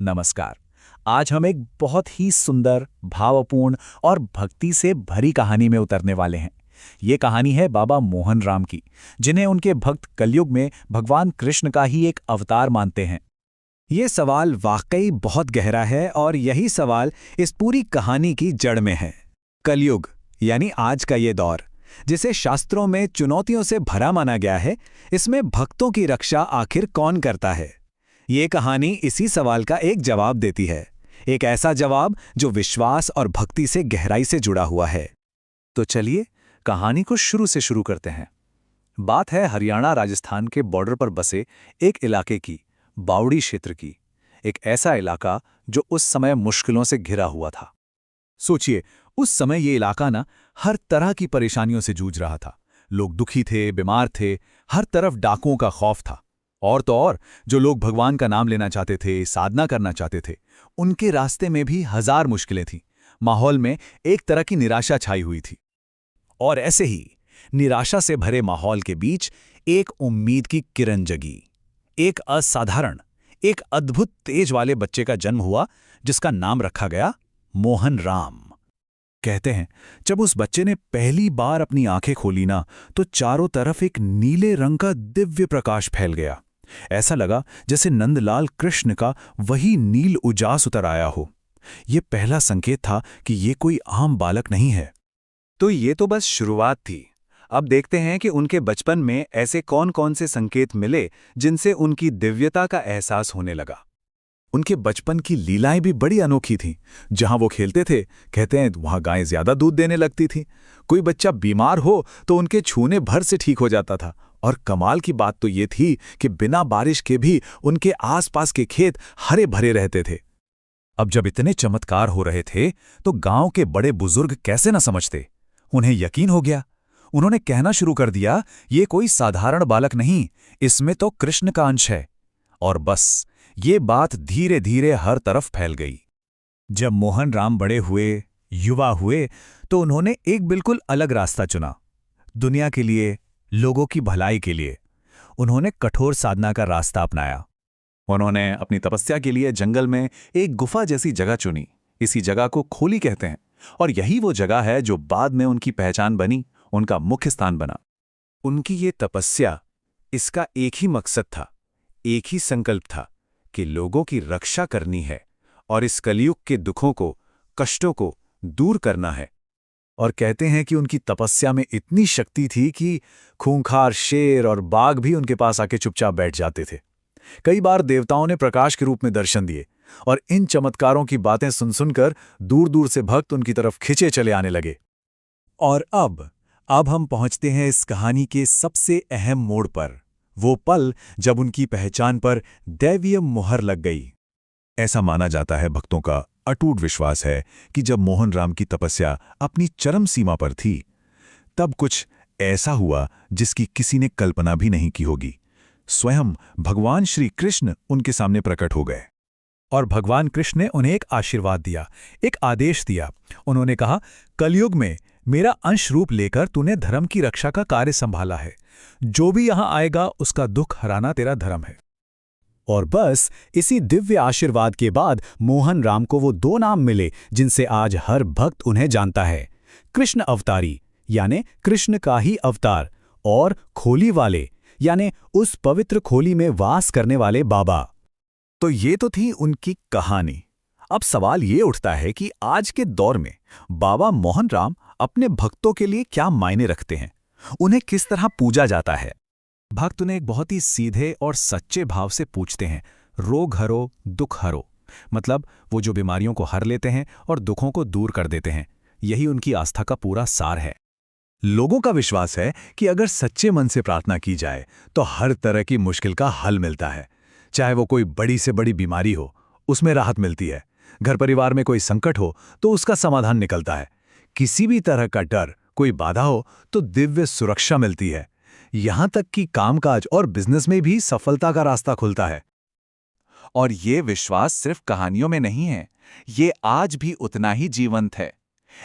नमस्कार। आज हम एक बहुत ही सुंदर, भावपूर्ण और भक्ति से भरी कहानी में उतरने वाले हैं। ये कहानी है बाबा मोहन राम की, जिन्हें उनके भक्त कलयुग में भगवान कृष्ण का ही एक अवतार मानते हैं। ये सवाल वाकई बहुत गहरा है और यही सवाल इस पूरी कहानी की जड़ में है। कलयुग यानी आज का ये दौर, जिसे शास्त्रों में चुनौतियों से भरा माना गया है, इसमें भक्तों की रक्षा आखिर कौन करता है? ये कहानी इसी सवाल का एक जवाब देती है, एक ऐसा जवाब जो विश्वास और भक्ति से गहराई से जुड़ा हुआ है। तो चलिए कहानी को शुरू से शुरू करते हैं। बात है हरियाणा राजस्थान के बॉर्डर पर बसे एक इलाके की, बावड़ी क्षेत्र की। एक ऐसा इलाका जो उस समय मुश्किलों से घिरा हुआ था। सोचिए, उस समय ये इलाका हर तरह की परेशानियों से जूझ रहा था। लोग दुखी थे, बीमार थे, हर तरफ डाकुओं का खौफ था। और तो और, जो लोग भगवान का नाम लेना चाहते थे, साधना करना चाहते थे, उनके रास्ते में भी हजार मुश्किलें थीं। माहौल में एक तरह की निराशा छाई हुई थी। और ऐसे ही निराशा से भरे माहौल के बीच एक उम्मीद की किरण जगी। एक असाधारण, एक अद्भुत तेज वाले बच्चे का जन्म हुआ, जिसका नाम रखा गया मोहन राम। कहते हैं, जब उस बच्चे ने पहली बार अपनी आंखें खोली तो चारों तरफ एक नीले रंग का दिव्य प्रकाश फैल गया। ऐसा लगा जैसे नंदलाल कृष्ण का वही नील उजास उतर आया हो। यह पहला संकेत था कि ये कोई आम बालक नहीं है। तो ये तो बस शुरुआत थी। अब देखते हैं कि उनके बचपन में ऐसे कौन-कौन से संकेत मिले जिनसे उनकी दिव्यता का एहसास होने लगा। उनके बचपन की लीलाएं भी बड़ी अनोखी थीं। जहां वो खेलते थे, कहते हैं वहां गायें ज्यादा दूध देने लगती थीं। कोई बच्चा बीमार हो तो उनके छूने भर से ठीक हो जाता था। और कमाल की बात तो ये थी कि बिना बारिश के भी उनके आसपास के खेत हरे भरे रहते थे। अब जब इतने चमत्कार हो रहे थे तो गांव के बड़े बुजुर्ग कैसे न समझते। उन्हें यकीन हो गया। उन्होंने कहना शुरू कर दिया, ये कोई साधारण बालक नहीं, इसमें तो कृष्ण का अंश है। और बस ये बात धीरे धीरे हर तरफ फैल गई। जब मोहन राम बड़े हुए, युवा हुए, तो उन्होंने एक बिल्कुल अलग रास्ता चुना। दुनिया के लिए, लोगों की भलाई के लिए उन्होंने कठोर साधना का रास्ता अपनाया। उन्होंने अपनी तपस्या के लिए जंगल में एक गुफा जैसी जगह चुनी। इसी जगह को खोली कहते हैं। और यही वो जगह है जो बाद में उनकी पहचान बनी, उनका मुख्य स्थान बना। उनकी ये तपस्या, इसका एक ही मकसद था, एक ही संकल्प था कि लोगों की रक्षा करनी है और इस कलयुग के दुखों को, कष्टों को दूर करना है। और कहते हैं कि उनकी तपस्या में इतनी शक्ति थी कि खूंखार शेर और बाघ भी उनके पास आके चुपचाप बैठ जाते थे। कई बार देवताओं ने प्रकाश के रूप में दर्शन दिए और इन चमत्कारों की बातें सुन सुनकर दूर दूर से भक्त उनकी तरफ खिंचे चले आने लगे। और अब हम पहुंचते हैं इस कहानी के सबसे अहम मोड़ पर, वो पल जब उनकी पहचान पर दैवीय मुहर लग गई। ऐसा माना जाता है, भक्तों का अटूट विश्वास है कि जब मोहन राम की तपस्या अपनी चरम सीमा पर थी, तब कुछ ऐसा हुआ जिसकी किसी ने कल्पना भी नहीं की होगी। स्वयं भगवान श्री कृष्ण उनके सामने प्रकट हो गए। और भगवान कृष्ण ने उन्हें एक आशीर्वाद दिया, एक आदेश दिया। उन्होंने कहा, कलयुग में मेरा अंश रूप लेकर तूने धर्म की रक्षा का कार्य संभाला है। जो भी यहां आएगा उसका दुख हराना तेरा धर्म है। और बस इसी दिव्य आशीर्वाद के बाद मोहन राम को वो दो नाम मिले जिनसे आज हर भक्त उन्हें जानता है, कृष्ण अवतारी यानी कृष्ण का ही अवतार, और खोली वाले यानी उस पवित्र खोली में वास करने वाले बाबा। तो ये तो थी उनकी कहानी। अब सवाल ये उठता है कि आज के दौर में बाबा मोहन राम अपने भक्तों के लिए क्या मायने रखते हैं, उन्हें किस तरह पूजा जाता है। भक्त उन्हें एक बहुत ही सीधे और सच्चे भाव से पूछते हैं, रोग हरो, दुख हरो। मतलब वो जो बीमारियों को हर लेते हैं और दुखों को दूर कर देते हैं। यही उनकी आस्था का पूरा सार है। लोगों का विश्वास है कि अगर सच्चे मन से प्रार्थना की जाए तो हर तरह की मुश्किल का हल मिलता है। चाहे वो कोई बड़ी से बड़ी बीमारी हो, उसमें राहत मिलती है। घर परिवार में कोई संकट हो तो उसका समाधान निकलता है। किसी भी तरह का डर, कोई बाधा हो तो दिव्य सुरक्षा मिलती है। यहां तक कि कामकाज और बिजनेस में भी सफलता का रास्ता खुलता है। और ये विश्वास सिर्फ कहानियों में नहीं है, ये आज भी उतना ही जीवंत है।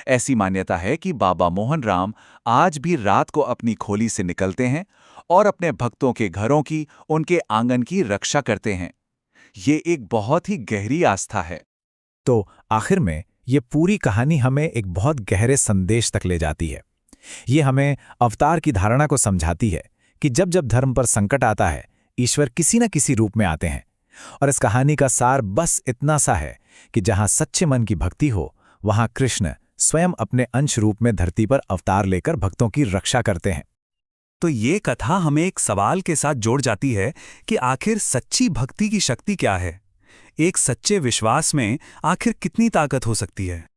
ऐसी मान्यता है कि बाबा मोहन राम आज भी रात को अपनी खोली से निकलते हैं और अपने भक्तों के घरों की, उनके आंगन की रक्षा करते हैं। ये एक बहुत ही गहरी आस्था है। तो आखिर में ये पूरी कहानी हमें एक बहुत गहरे संदेश तक ले जाती है। ये हमें अवतार की धारणा को समझाती है कि जब जब धर्म पर संकट आता है, ईश्वर किसी न किसी रूप में आते हैं। और इस कहानी का सार बस इतना सा है कि जहां सच्चे मन की भक्ति हो, वहां कृष्ण स्वयं अपने अंश रूप में धरती पर अवतार लेकर भक्तों की रक्षा करते हैं। तो ये कथा हमें एक सवाल के साथ जोड़ जाती है कि आखिर सच्ची भक्ति की शक्ति क्या है? एक सच्चे विश्वास में आखिर कितनी ताकत हो सकती है?